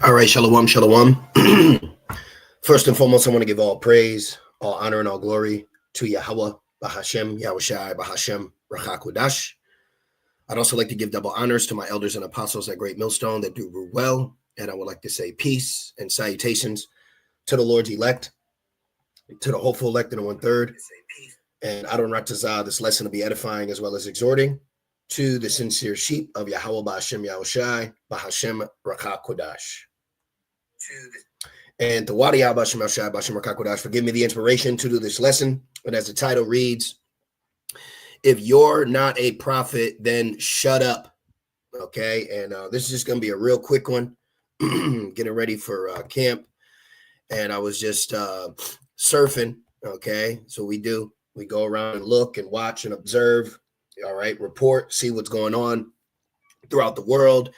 All right, shalom, shalom. First and foremost, I want to give all praise, all honor, and all glory to Yahweh, Bahashem, Yahushai, Bahashem, Rachakodash. I'd also like to give double honors to my elders and apostles at Great Millstone that do rule well. And I would like to say peace and salutations to the Lord's elect, to the hopeful elect in the 1/3. And Adon Ratazah, this lesson will be edifying as well as exhorting to the sincere sheep of Yahweh, Bahashem, Yahushai, Bahashem, Rachakodash. And to Wadi Bashem Shai Bashem Rakakodash for giving me the inspiration to do this lesson. And as the title reads, if you're not a prophet, then shut up. Okay. And this is just going to be a real quick one. Getting ready for camp. And I was just surfing. Okay. So we go around and look and watch and observe. All right. Report, see what's going on throughout the world.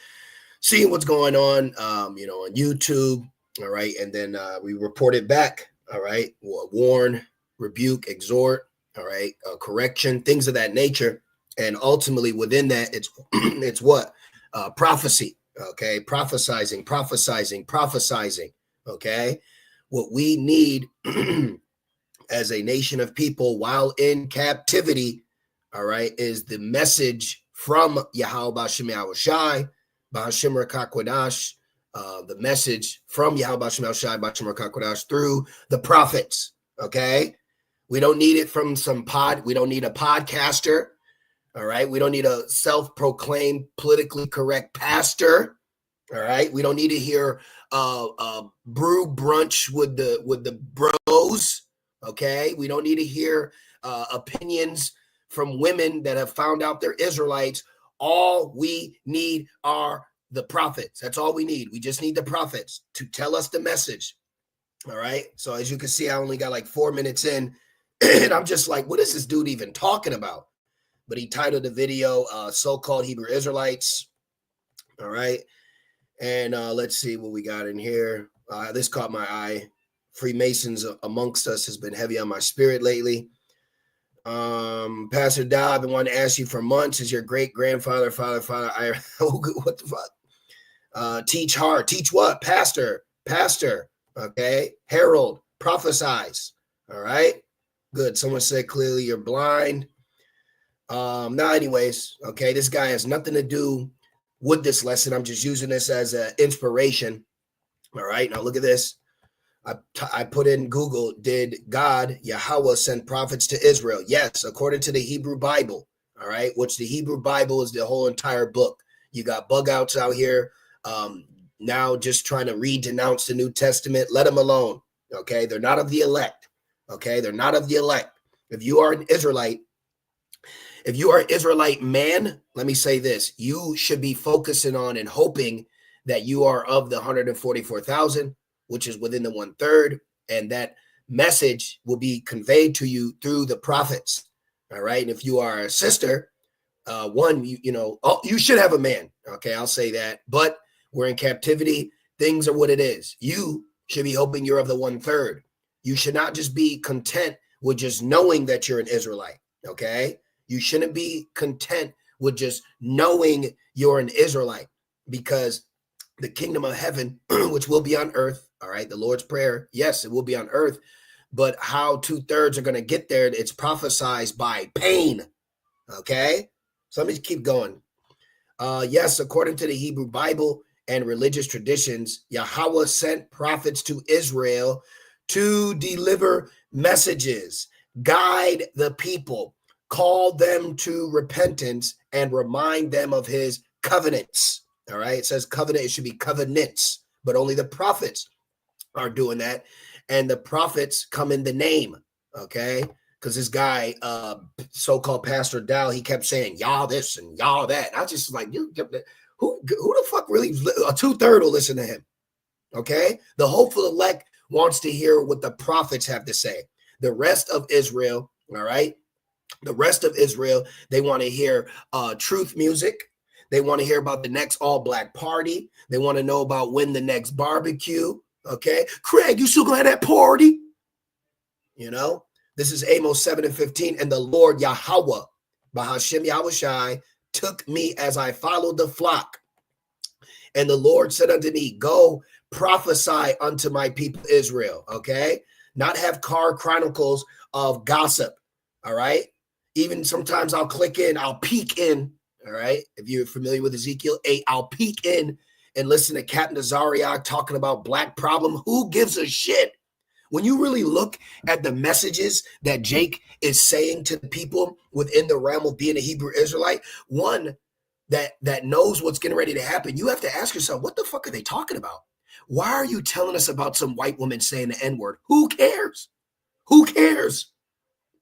Seeing what's going on, on YouTube, all right, and then we report it back, all right, warn, rebuke, exhort, all right, correction, things of that nature, and ultimately within that, it's what? Prophecy, okay, prophesizing, okay. What we need as a nation of people while in captivity, all right, is the message from Yahweh Bashem Yahushai, Bahashem Rakakodash, the message from Yahweh Bashem Yahushai, Bahashem Rakakodash through the prophets. Okay, we don't need it from we don't need a podcaster. All right, we don't need a self-proclaimed politically correct pastor. All right, we don't need to hear brew brunch with the bros. Okay, we don't need to hear opinions from women that have found out they're Israelites. All we need are the prophets. That's all we need. We just need the prophets to tell us the message. All right. So as you can see, I only got like 4 minutes in and I'm just like, what is this dude even talking about? But he titled the video, So-Called Hebrew Israelites. All right. And let's see what we got in here. This caught my eye. Freemasons amongst us has been heavy on my spirit lately. Pastor Dow, I've been wanting to ask you for months. Is your great grandfather, father? What the fuck? Teach hard. Teach what? Pastor. Okay. Herald. Prophesize. All right. Good. Someone said clearly you're blind. Now, anyways, okay. This guy has nothing to do with this lesson. I'm just using this as an inspiration. All right. Now look at this. I put in Google, did God, Yahweh, send prophets to Israel? Yes, according to the Hebrew Bible, all right, which the Hebrew Bible is the whole entire book. You got bug outs out here now just trying to denounce the New Testament. Let them alone, okay? They're not of the elect, okay? They're not of the elect. If you are an Israelite man, let me say this. You should be focusing on and hoping that you are of the 144,000, which is within the 1/3, and that message will be conveyed to you through the prophets. All right. And if you are a sister, you should have a man. Okay. I'll say that, but we're in captivity. Things are what it is. You should be hoping you're of the 1/3. You should not just be content with just knowing that you're an Israelite. Okay. You shouldn't be content with just knowing you're an Israelite, because the kingdom of heaven, which will be on earth, all right, the Lord's Prayer, yes, it will be on earth, but how 2/3 are going to get there, it's prophesied by pain, okay? So let me keep going. Yes, according to the Hebrew Bible and religious traditions, Yahweh sent prophets to Israel to deliver messages, guide the people, call them to repentance, and remind them of his covenants. All right. It says covenant. It should be covenants, but only the prophets are doing that. And the prophets come in the name. Okay. Because this guy, so-called Pastor Dow, he kept saying, y'all this and y'all that. I was just like, who the fuck really, a 2/3 will listen to him. Okay. The hopeful elect wants to hear what the prophets have to say. The rest of Israel. All right. The rest of Israel, they want to hear truth music. They want to hear about the next all-black party. They want to know about when the next barbecue. Okay. Craig, you still gonna have that party? This is Amos 7:15. And the Lord Yahweh, Bahashem Yahushai, took me as I followed the flock. And the Lord said unto me, go prophesy unto my people Israel, okay? Not have car chronicles of gossip, all right? Even sometimes I'll click in, I'll peek in, all right? If you're familiar with Ezekiel 8, I'll peek in and listen to Captain Azariah talking about black problem. Who gives a shit? When you really look at the messages that Jake is saying to the people within the realm of being a Hebrew Israelite, one that knows what's getting ready to happen, you have to ask yourself, what the fuck are they talking about? Why are you telling us about some white woman saying the N-word? Who cares? Who cares?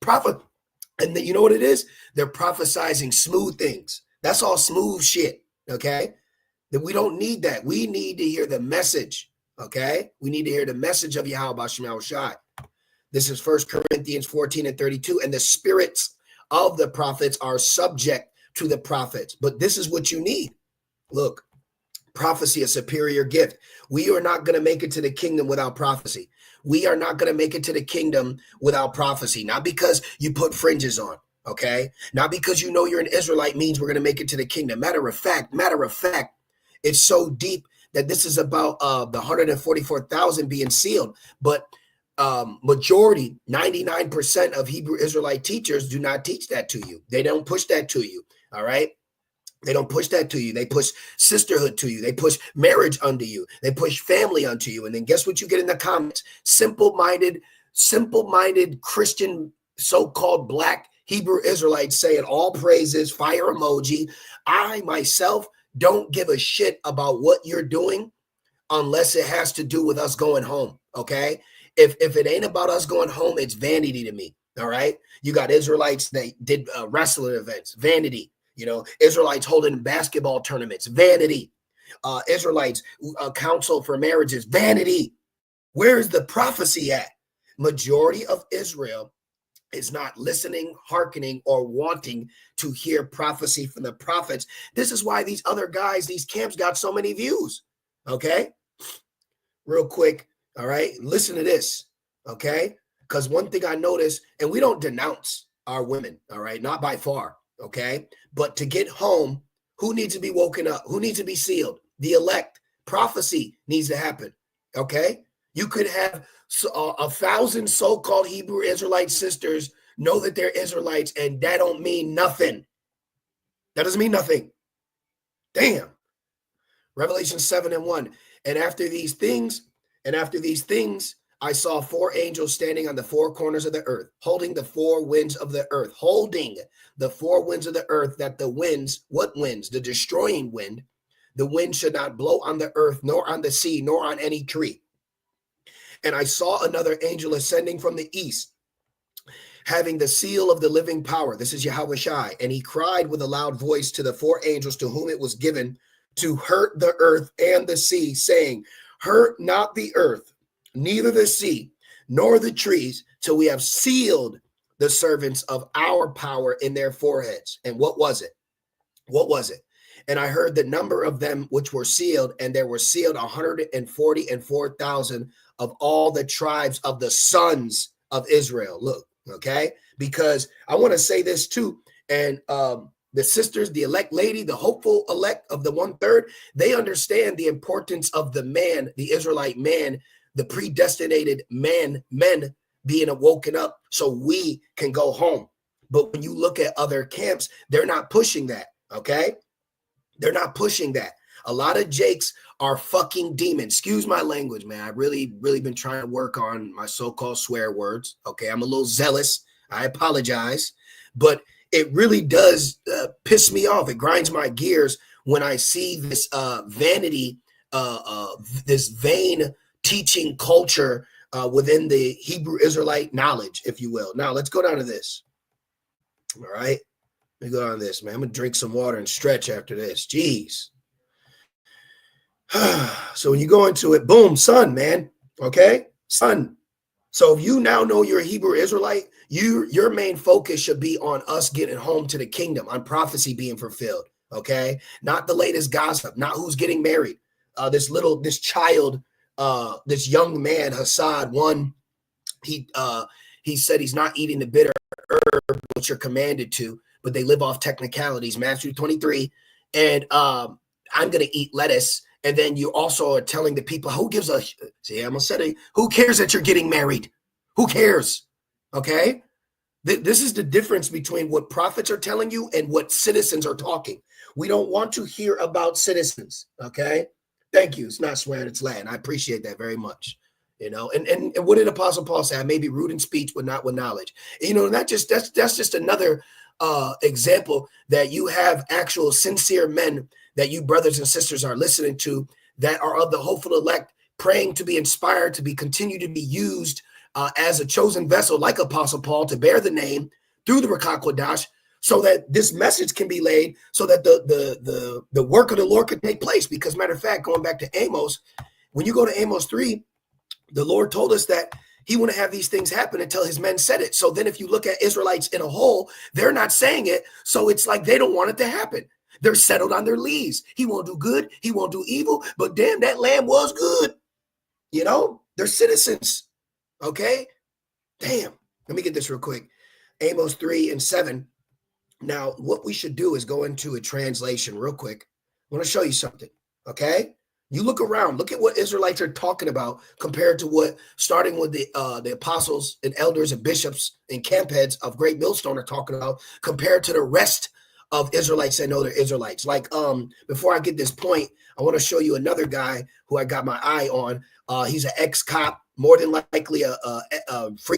Prophet. And you know what it is? They're prophesizing smooth things. That's all smooth shit, okay? That we don't need that. We need to hear the message, okay? We need to hear the message of Yahweh Shema Shai. This is 1 Corinthians 14 and 32. And the spirits of the prophets are subject to the prophets. But this is what you need. Look, prophecy, a superior gift. We are not going to make it to the kingdom without prophecy. We are not going to make it to the kingdom without prophecy. Not because you put fringes on, okay? Not because you know you're an Israelite means we're going to make it to the kingdom. Matter of fact, it's so deep that this is about the 144,000 being sealed. But majority, 99% of Hebrew Israelite teachers do not teach that to you. They don't push that to you, all right? They don't push that to you. They push sisterhood to you. They push marriage unto you. They push family unto you. And then guess what you get in the comments? Simple-minded Christian, so-called black Hebrew Israelites saying all praises, fire emoji. I myself don't give a shit about what you're doing unless it has to do with us going home, okay? If it ain't about us going home, it's vanity to me, all right? You got Israelites that did wrestling events, vanity. You know, Israelites holding basketball tournaments, vanity. Israelites counsel for marriages, vanity. Where's the prophecy at? Majority of Israel is not listening, hearkening, or wanting to hear prophecy from the prophets. This is why these other guys, these camps got so many views, okay? Real quick, all right? Listen to this, okay? Because one thing I noticed, and we don't denounce our women, all right? Not by far. Okay, but to get home, who needs to be woken up? Who needs to be sealed? The elect. Prophecy needs to happen. Okay, you could have 1,000 so-called Hebrew Israelite sisters know that they're Israelites, and that don't mean nothing. That doesn't mean nothing. Damn. Revelation 7:1. And after these things, I saw 4 angels standing on the 4 corners of the earth, holding the 4 winds of the earth, that the winds, what winds? The destroying wind. The wind should not blow on the earth, nor on the sea, nor on any tree. And I saw another angel ascending from the east, having the seal of the living power. This is Yahweh Shai. And he cried with a loud voice to the 4 angels to whom it was given to hurt the earth and the sea, saying, hurt not the earth, neither the sea, nor the trees, till we have sealed the servants of our power in their foreheads. And what was it? What was it? And I heard the number of them which were sealed, and there were sealed 144,000 of all the tribes of the sons of Israel. Look, okay? Because I want to say this too. And the sisters, the elect lady, the hopeful elect of the 1/3, they understand the importance of the man, the Israelite man, the predestinated men being awoken up so we can go home. But when you look at other camps, they're not pushing that, okay? They're not pushing that. A lot of Jakes are fucking demons. Excuse my language, man. I've really been trying to work on my so-called swear words, okay? I'm a little zealous. I apologize. But it really does piss me off. It grinds my gears when I see this vanity, this vain teaching culture within the Hebrew Israelite knowledge, if you will. Now, let's go down to this. All right. Let me go down to this, man. I'm going to drink some water and stretch after this. Jeez. So when you go into it, boom, son, man. Okay? Son. So if you now know you're a Hebrew Israelite, your main focus should be on us getting home to the kingdom, on prophecy being fulfilled. Okay? Not the latest gossip, not who's getting married. This child, this young man, Hassad, he said he's not eating the bitter herb, which you're commanded to, but they live off technicalities, Matthew 23. And I'm going to eat lettuce And then you also are telling the people, who gives a, see, I'm gonna say, who cares that you're getting married? Who cares? Okay. This is the difference between what prophets are telling you and what citizens are talking. We don't want to hear about citizens. Okay. Thank you. It's not swearing, it's Latin. I appreciate that very much. You know, and what did Apostle Paul say? I may be rude in speech, but not with knowledge. You know, that's just another example that you have actual sincere men that you brothers and sisters are listening to that are of the hopeful elect, praying to be inspired, to be continue to be used as a chosen vessel like Apostle Paul to bear the name through the Ruach HaKodesh, so that this message can be laid, so that the work of the Lord can take place. Because matter of fact, going back to Amos, when you go to Amos 3, the Lord told us that he wouldn't have these things happen until his men said it. So then if you look at Israelites in a whole, they're not saying it. So it's like they don't want it to happen. They're settled on their lees. He won't do good. He won't do evil. But damn, that lamb was good. You know, they're citizens. Okay. Damn. Let me get this real quick. Amos 3:7. Now, what we should do is go into a translation real quick. I want to show you something. Okay. You look around, look at what Israelites are talking about compared to what, starting with the apostles and elders and bishops and camp heads of Great Millstone are talking about, compared to the rest of Israelites that know they're Israelites. Like, before I get this point, I want to show you another guy who I got my eye on. He's an ex-cop, more than likely a free.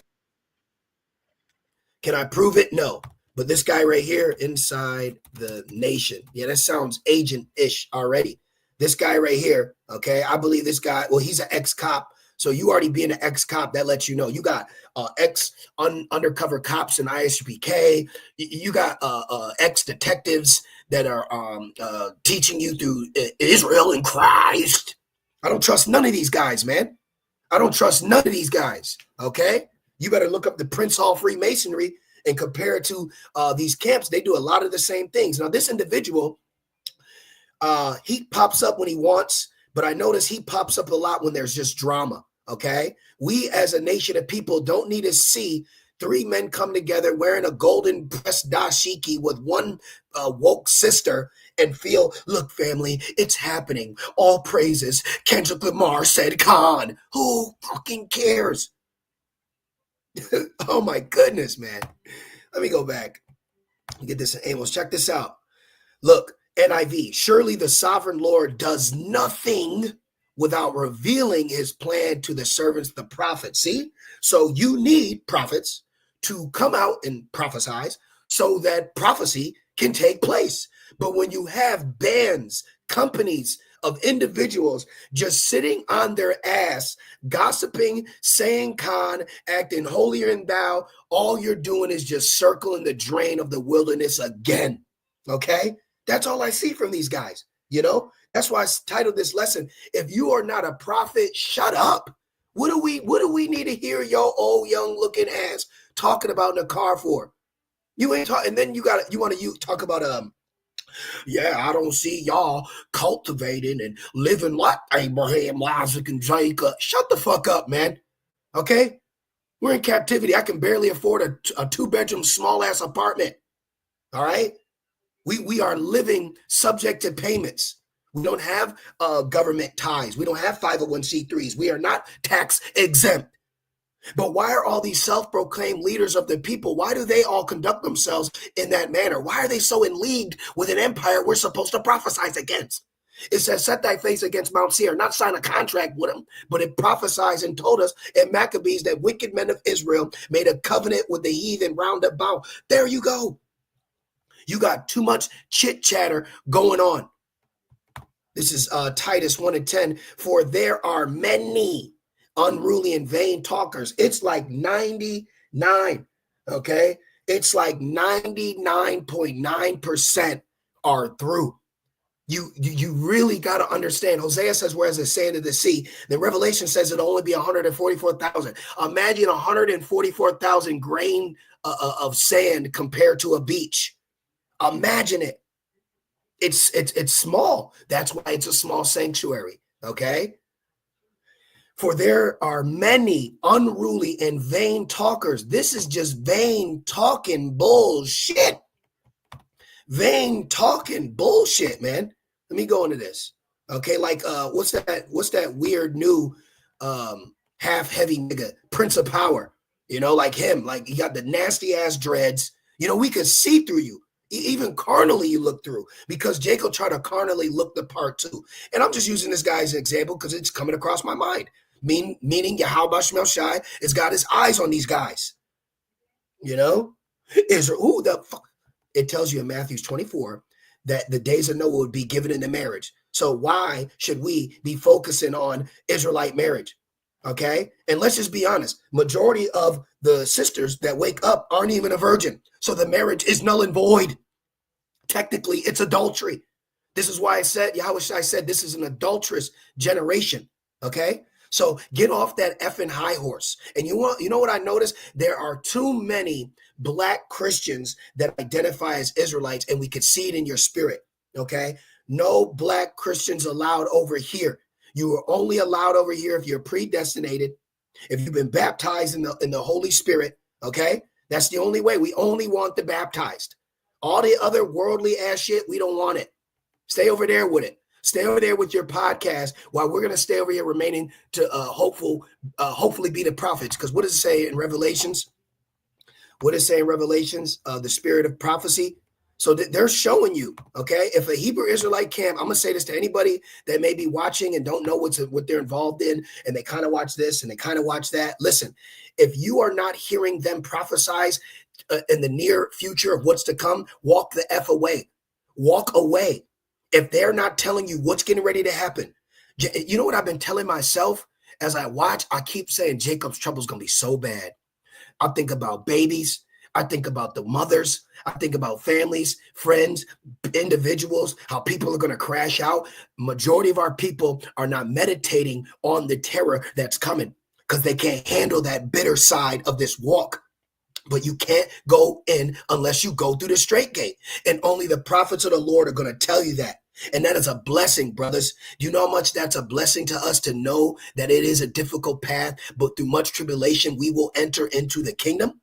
Can I prove it? No. But this guy right here, Inside the Nation. Yeah, that sounds agent-ish already. This guy right here, okay, I believe this guy, well, he's an ex-cop. So you already being an ex-cop, that lets you know. You got undercover cops in ISUPK. You got ex-detectives that are teaching you through Israel and Christ. I don't trust none of these guys, man. I don't trust none of these guys, okay? You better look up the Prince Hall Freemasonry and compare it to these camps. They do a lot of the same things. Now, this individual, he pops up when he wants, but I notice he pops up a lot when there's just drama. Okay. We as a nation of people don't need to see three men come together wearing a golden pressed dashiki with one woke sister and feel, look, family, it's happening. All praises. Kendrick Lamar said Khan. Who fucking cares? Oh my goodness, man. Let me go back and get this in Amos. Check this out. Look. NIV, surely the sovereign Lord does nothing without revealing his plan to the servants, the prophets. See? So you need prophets to come out and prophesy so that prophecy can take place. But when you have bands, companies of individuals just sitting on their ass, gossiping, saying Khan, acting holier than thou, all you're doing is just circling the drain of the wilderness again. Okay? That's all I see from these guys. You know, that's why I titled this lesson, If You Are Not a Prophet, Shut Up. What do we need to hear your old young looking ass talking about in the car for? You ain't talking, and then you want to talk about yeah, I don't see y'all cultivating and living like Abraham, Isaac, and Jacob. Shut the fuck up, man. Okay? We're in captivity. I can barely afford a 2-bedroom small ass apartment. All right? We are living subject to payments. We don't have government ties. We don't have 501c3s. We are not tax exempt. But why are all these self-proclaimed leaders of the people, why do they all conduct themselves in that manner? Why are they so in league with an empire we're supposed to prophesize against? It says, set thy face against Mount Seir, not sign a contract with him, but it prophesies and told us in Maccabees that wicked men of Israel made a covenant with the heathen round about. There you go. You got too much chit chatter going on. This is Titus 1:10. For there are many unruly and vain talkers. It's like 99. Okay. It's like 99.9% are through. You really got to understand. Hosea says, whereas the sand of the sea, then Revelation says it'll only be 144,000. Imagine 144,000 grain of sand compared to a beach. Imagine it. It's small. That's why it's a small sanctuary. Okay. For there are many unruly and vain talkers. This is just vain talking bullshit. Vain talking bullshit, man. Let me go into this. Okay, like what's that weird new half heavy nigga, Prince of Power, like him, like he got the nasty ass dreads. We could see through you. Even carnally you look through, because Jacob tried to carnally look the part too. And I'm just using this guy as an example because it's coming across my mind. Meaning Yahweh Shemel Shai has got his eyes on these guys. Israel, who the fuck? It tells you in Matthew 24 that the days of Noah would be given into marriage. So why should we be focusing on Israelite marriage? Okay. And let's just be honest. Majority of the sisters that wake up aren't even a virgin. So the marriage is null and void. Technically, it's adultery. This is why Yahweh said this is an adulterous generation. Okay. So get off that effing high horse. And you know what I noticed? There are too many Black Christians that identify as Israelites, and we could see it in your spirit. Okay. No Black Christians allowed over here. You are only allowed over here if you're predestinated, if you've been baptized in the Holy Spirit. Okay. That's the only way. We only want the baptized. All the other worldly ass shit, we don't want it. Stay over there with it. Stay over there with your podcast while we're going to stay over here remaining to hopefully be the prophets. Because what does it say in Revelations? What does it say in Revelations? The spirit of prophecy. So they're showing you, okay? If a Hebrew Israelite camp, I'm going to say this to anybody that may be watching and don't know what they're involved in, and they kind of watch this and they kind of watch that. Listen, if you are not hearing them prophesize in the near future of what's to come, walk the F away. Walk away. If they're not telling you what's getting ready to happen, you know what I've been telling myself as I watch? I keep saying Jacob's trouble is going to be so bad. I think about babies. I think about the mothers. I think about families, friends, individuals, how people are going to crash out. Majority of our people are not meditating on the terror that's coming because they can't handle that bitter side of this walk. But you can't go in unless you go through the straight gate. And only the prophets of the Lord are going to tell you that. And that is a blessing, brothers. Do you know how much that's a blessing to us to know that it is a difficult path, but through much tribulation, we will enter into the kingdom?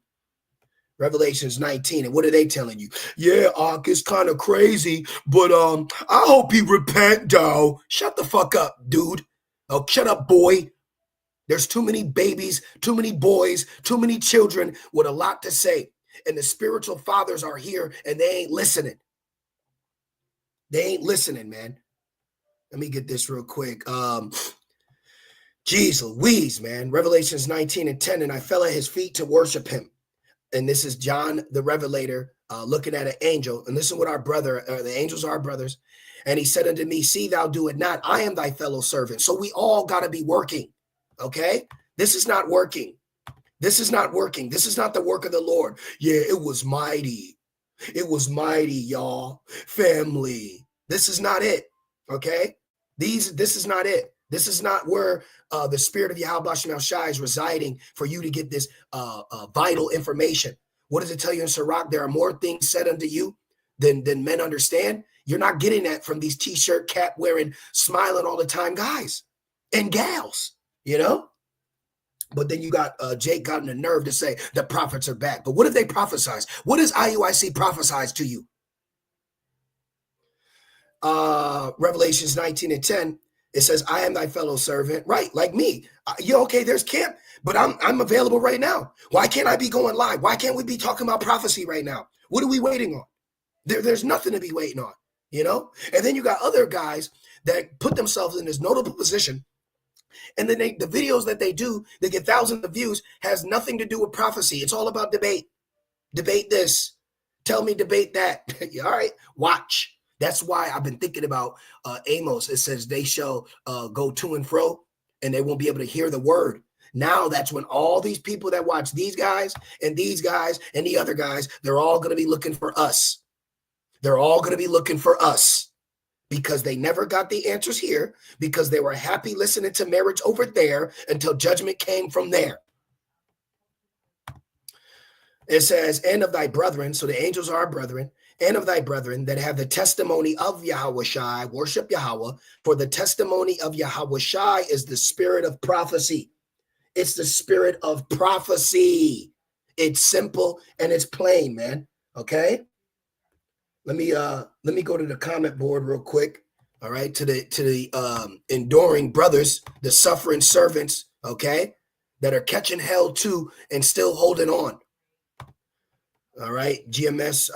Revelations 19. And what are they telling you? Yeah, it's kind of crazy, but I hope he repent, though. Shut the fuck up, dude. Oh, shut up, boy. There's too many babies, too many boys, too many children with a lot to say. And the spiritual fathers are here and they ain't listening. They ain't listening, man. Let me get this real quick. Geez Louise, man. Revelations 19 and 10. And I fell at his feet to worship him. And this is John the Revelator looking at an angel. And this is what our brother, the angels are our brothers. And he said unto me, see, thou do it not. I am thy fellow servant. So we all got to be working. Okay? This is not working. This is not working. This is not the work of the Lord. Yeah, it was mighty. It was mighty, y'all. Family. This is not it. Okay? This is not it. This is not where the spirit of Yahweh Shemel Shai is residing for you to get this vital information. What does it tell you in Sirach? There are more things said unto you than men understand. You're not getting that from these t-shirt, cap wearing, smiling all the time guys and gals, But then you got Jake got the nerve to say the prophets are back. But what if they prophesize? What does IUIC prophesize to you? Revelations 19 and 10, it says, I am thy fellow servant. Right, like me. Okay, there's camp, but I'm available right now. Why can't I be going live? Why can't we be talking about prophecy right now? What are we waiting on? There's nothing to be waiting on, And then you got other guys that put themselves in this notable position. And then the videos that they do, they get thousands of views, has nothing to do with prophecy. It's all about debate. Debate this. Tell me debate that. All right, watch. That's why I've been thinking about Amos. It says they shall go to and fro and they won't be able to hear the word. Now that's when all these people that watch these guys and the other guys, they're all going to be looking for us. They're all going to be looking for us because they never got the answers here because they were happy listening to marriage over there until judgment came from there. It says, and of thy brethren, so the angels are our brethren, and of thy brethren that have the testimony of Yahweh Shai, worship Yahweh, for the testimony of Yahweh Shai is the spirit of prophecy. It's the spirit of prophecy. It's simple and it's plain, man. Okay? Let me go to the comment board real quick. all right, to the enduring brothers, the suffering servants, okay, that are catching hell too and still holding on. All right, GMS,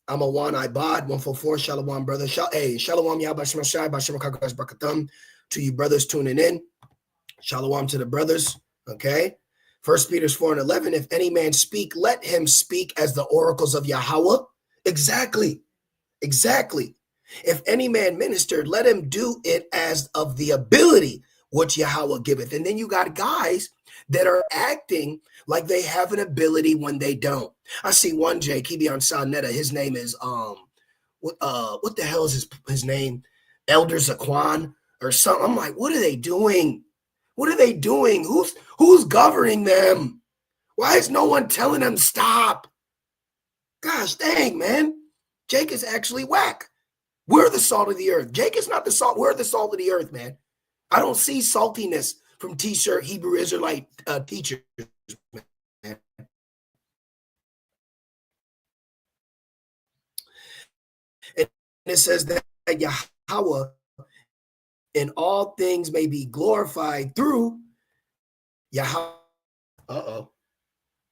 Amawan Ibad 144, Shalom, brother. Hey, Shalom, Yabashim Shai, Bashim Kakash Bakathum, to you brothers tuning in. Shalom to the brothers, okay. 1 Peter 4:11, if any man speak, let him speak as the oracles of Yahweh. Exactly. If any man ministered, let him do it as of the ability which Yahweh giveth. And then you got guys that are acting like they have an ability when they don't. I see one Jake, he be on Salnetta. His name is what the hell is his name? Elder Zaquan or something. I'm like, what are they doing? What are they doing? Who's governing them? Why is no one telling them stop? Gosh dang, man. Jake is actually whack. We're the salt of the earth. Jake is not the salt. We're the salt of the earth, man. I don't see saltiness from T-shirt Hebrew Israelite teachers, man. And it says that Yahweh in all things may be glorified through Yahweh. Hold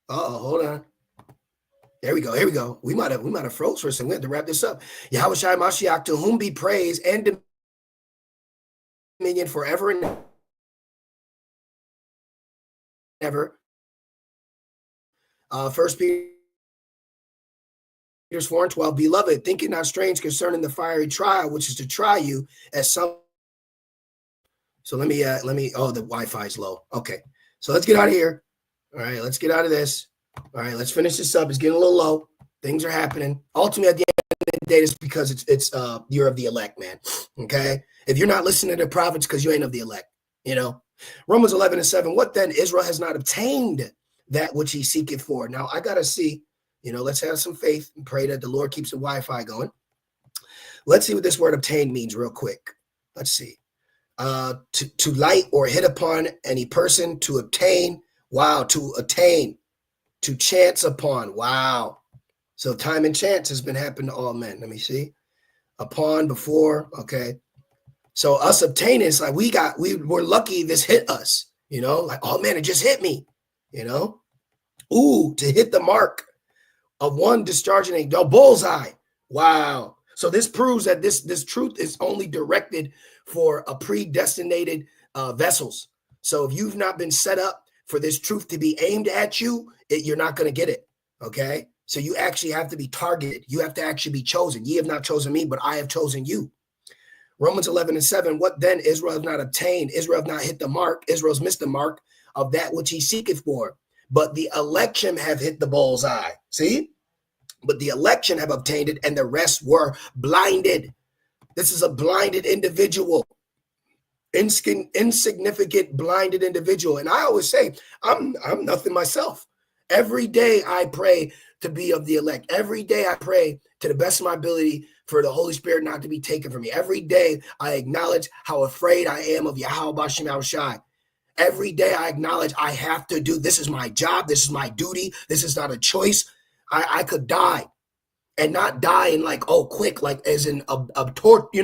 on. Here we go. We might have froze for a second. We have to wrap this up. Yahweh Shai Mashiach, to whom be praise and dominion forever and ever. 1 Peter 4:12, beloved, think it not strange concerning the fiery trial, which is to try you as some. So let me, oh, the Wi-Fi is low. Okay. So let's get out of here. All right. Let's get out of this. All right. Let's finish this up. It's getting a little low. Things are happening. Ultimately, at the end of the day, it's because it's you're of the elect, man. Okay. If you're not listening to the prophets, because you ain't of the elect, you know. Romans 11:7, what then? Israel has not obtained that which he seeketh for. Now, I got to see, let's have some faith and pray that the Lord keeps the Wi-Fi going. Let's see what this word obtain means real quick. Let's see. To light or hit upon any person, to obtain. Wow. To attain, to chance upon. Wow. So time and chance has been happening to all men. Let me see. Upon, before. Okay. So us obtaining, it's like we were lucky this hit us, like, oh man, it just hit me, Ooh, to hit the mark of one discharging a bullseye. Wow. So this proves that this truth is only directed for a predestinated vessels. So if you've not been set up for this truth to be aimed at you, you're not going to get it. Okay. So you actually have to be targeted. You have to actually be chosen. Ye have not chosen me, but I have chosen you. Romans 11:7, what then? Israel has not obtained. Israel has not hit the mark. Israel's missed the mark of that which he seeketh for. But the election have hit the bullseye. See? But the election have obtained it, and the rest were blinded. This is a blinded individual. Insignificant, blinded individual. And I always say, I'm nothing myself. Every day I pray to be of the elect. Every day I pray to the best of my ability for the Holy Spirit not to be taken from me. Every day I acknowledge how afraid I am of Yahweh Bashim Al-Shai. Every day I acknowledge I have to do, this is my job, this is my duty, this is not a choice. I could die and not die in like, oh, quick, like as in a tort,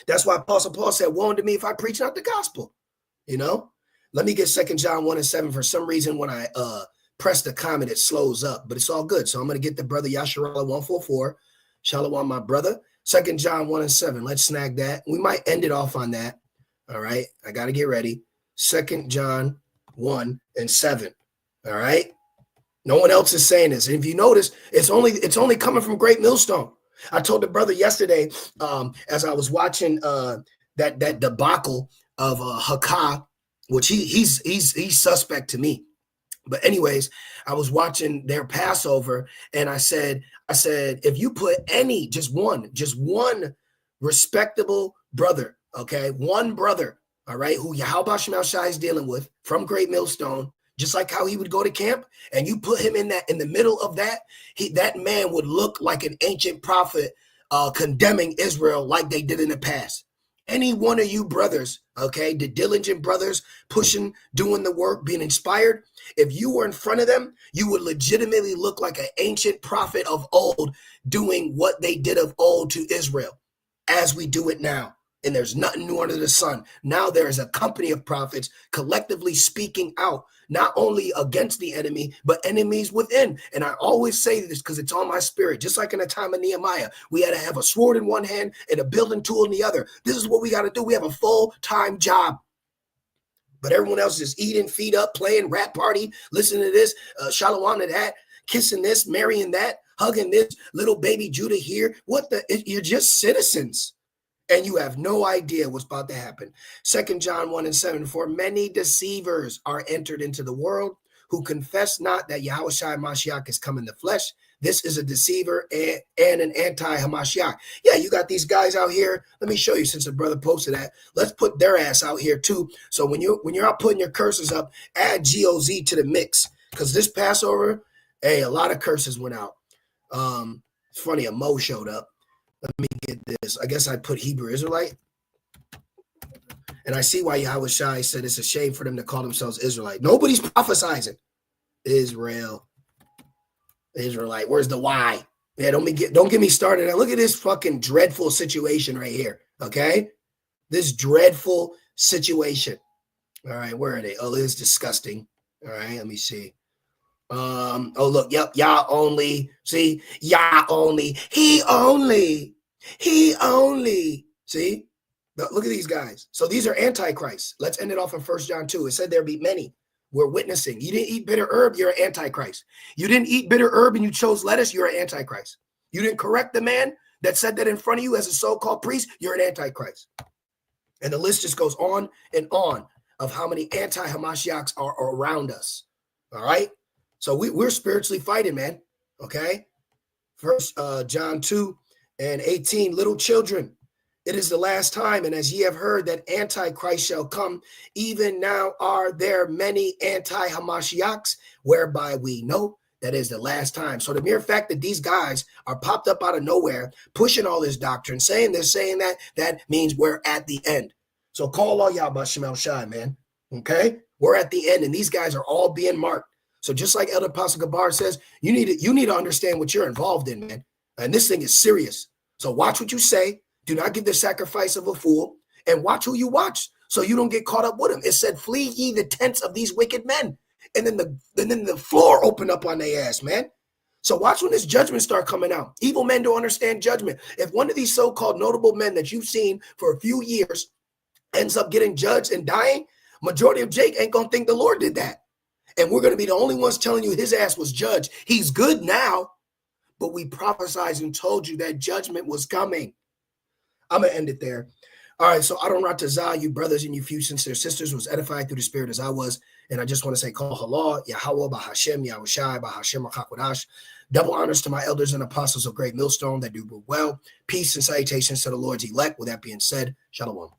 That's why Apostle Paul said, woe unto me if I preach not the gospel, Let me get 2 John 1:7. For some reason, when I press the comment, it slows up, but it's all good. So I'm going to get the brother Yasharala 144. Shalom, my brother. 2 John 1:7. Let's snag that. We might end it off on that. All right. I got to get ready. 2 John 1:7. All right. No one else is saying this. And if you notice, it's only coming from Great Millstone. I told the brother yesterday, as I was watching that debacle of Hakah, which he's suspect to me. But anyways, I was watching their Passover, and I said, if you put just one respectable brother, okay, one brother, all right, who Yahweh Shema Shai is dealing with from Great Millstone, just like how he would go to camp, and you put him in the middle of that, that man would look like an ancient prophet condemning Israel like they did in the past. Any one of you brothers, okay, the diligent brothers pushing, doing the work, being inspired, if you were in front of them, you would legitimately look like an ancient prophet of old doing what they did of old to Israel. as we do it now. And there's nothing new under the sun. Now there is a company of prophets collectively speaking out, not only against the enemy, but enemies within. And I always say this because it's on my spirit. Just like in the time of Nehemiah, we had to have a sword in one hand and a building tool in the other. This is what we got to do. We have a full-time job. But everyone else is eating, feet up, playing, rap party, listening to this, shalom to that, kissing this, marrying that, hugging this, little baby Judah here. You're just citizens. And you have no idea what's about to happen. 2 John 1:7, for many deceivers are entered into the world who confess not that Yahushua Mashiach is come in the flesh. This is a deceiver and an anti-Hamashiach. Yeah, you got these guys out here. Let me show you, since the brother posted that. Let's put their ass out here too. So when you're out putting your curses up, add GOZ to the mix. Because this Passover, hey, a lot of curses went out. It's funny, a Mo showed up. Let me get this. I guess I put Hebrew Israelite. And I see why Yahushua said it's a shame for them to call themselves Israelite. Nobody's prophesizing. Israelite. Where's the Y? Yeah, don't get me started. Now look at this fucking dreadful situation right here. Okay? This dreadful situation. All right, where are they? Oh, this is disgusting. All right, let me see. Oh, look, yep, Yah only. See, Yah only. He only. See, look at these guys. So these are antichrists. Let's end it off in 1 John 2. It said there be many. We're witnessing. You didn't eat bitter herb, you're an antichrist. You didn't eat bitter herb and you chose lettuce, you're an antichrist. You didn't correct the man that said that in front of you as a so-called priest, you're an antichrist. And the list just goes on and on of how many anti-Hamashiachs are around us. All right? So we're spiritually fighting, man. Okay? 1 John 2:18, little children, it is the last time, and as ye have heard that Antichrist shall come, even now are there many anti-Hamashiachs, whereby we know that is the last time. So the mere fact that these guys are popped up out of nowhere, pushing all this doctrine, saying this, saying that, that means we're at the end. So call all y'all about Shemel Shai, man. Okay? We're at the end, and these guys are all being marked. So just like Elder Apostle Gabar says, you need to understand what you're involved in, man. And this thing is serious. So watch what you say. Do not give the sacrifice of a fool, and watch who you watch so you don't get caught up with them. It said, flee ye the tents of these wicked men. And then the floor opened up on their ass, man. So watch when this judgment start coming out. Evil men don't understand judgment. If one of these so-called notable men that you've seen for a few years ends up getting judged and dying, majority of Jake ain't going to think the Lord did that. And we're going to be the only ones telling you his ass was judged. He's good now, but we prophesied and told you that judgment was coming. I'm going to end it there. All right, so Adon Ratazah, you brothers and you few sincere sisters, was edified through the Spirit as I was. And I just want to say, Kol Halal, Yahweh, Bahashem, Yahushai, Bahashem, Hakwadash. Double honors to my elders and apostles of Great Millstone that do well. Peace and salutations to the Lord's elect. With that being said, Shalom.